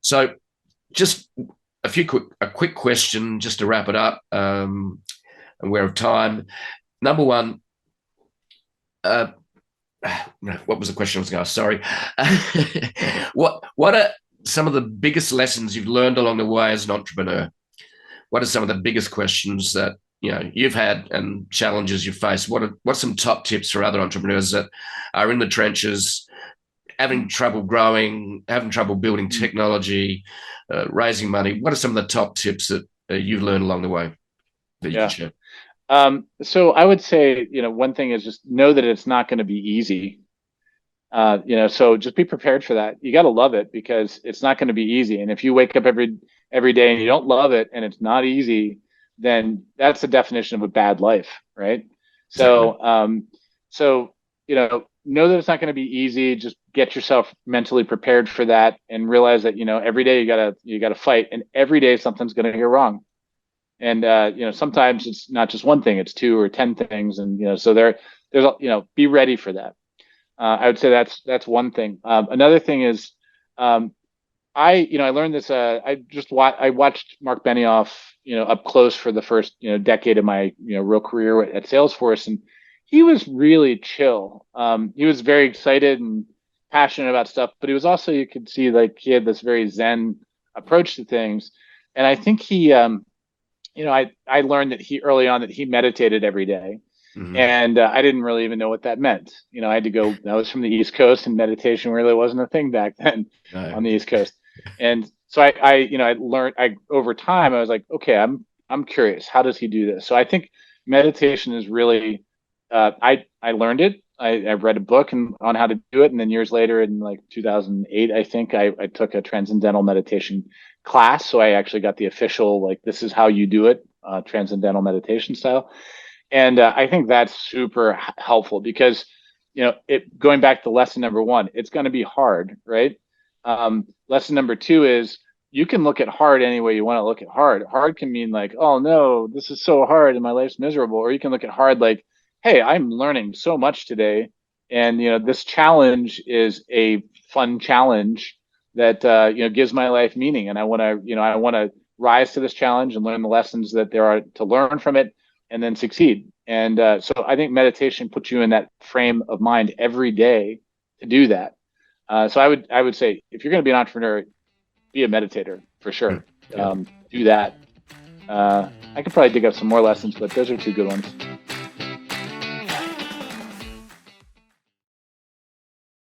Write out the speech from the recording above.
So just a quick question just to wrap it up. And we're of time. Number one, uh, what was the question I was going to ask? Sorry. What are some of the biggest lessons you've learned along the way as an entrepreneur? What are some of the biggest questions that you've had and challenges you've faced? What's some top tips for other entrepreneurs that are in the trenches, having trouble growing, having trouble building technology, raising money? What are some of the top tips that you've learned along the way that you can Yeah. share? So I would say, one thing is just know that it's not going to be easy. So just be prepared for that. You got to love it because it's not going to be easy. And if you wake up every day and you don't love it and it's not easy, then that's the definition of a bad life, right? Exactly. So know that it's not going to be easy. Just get yourself mentally prepared for that and realize that, every day you gotta fight, and every day something's going to go wrong. And sometimes it's not just one thing; it's two or 10 things, and so be ready for that. I would say that's one thing. Another thing is, I learned this. I watched Mark Benioff, up close for the first decade of my real career at Salesforce, and he was really chill. He was very excited and passionate about stuff, but he was also, you could see, like, he had this very Zen approach to things. And I think I learned that he early on that he meditated every day, Mm-hmm. and I didn't really even know what that meant. I had to go. I was from the East Coast, and meditation really wasn't a thing back then No. on the East Coast. And so I learned. I over time, I was like, okay, I'm curious. How does he do this? So I think meditation is really. I learned it. I read a book on how to do it, and then years later, in like 2008, I think I took a transcendental meditation class. So I actually got the official, like, this is how you do it, transcendental meditation style. And I think that's super helpful because, it going back to lesson number one, it's going to be hard, right? Lesson number two is you can look at hard any way you want to look at hard. Hard can mean like, oh no, this is so hard and my life's miserable. Or you can look at hard like, hey, I'm learning so much today. And, this challenge is a fun challenge that, gives my life meaning. And I want to rise to this challenge and learn the lessons that there are to learn from it and then succeed. And so I think meditation puts you in that frame of mind every day to do that. So I would say if you're going to be an entrepreneur, be a meditator for sure. Yeah. Do that. I could probably dig up some more lessons, but those are two good ones.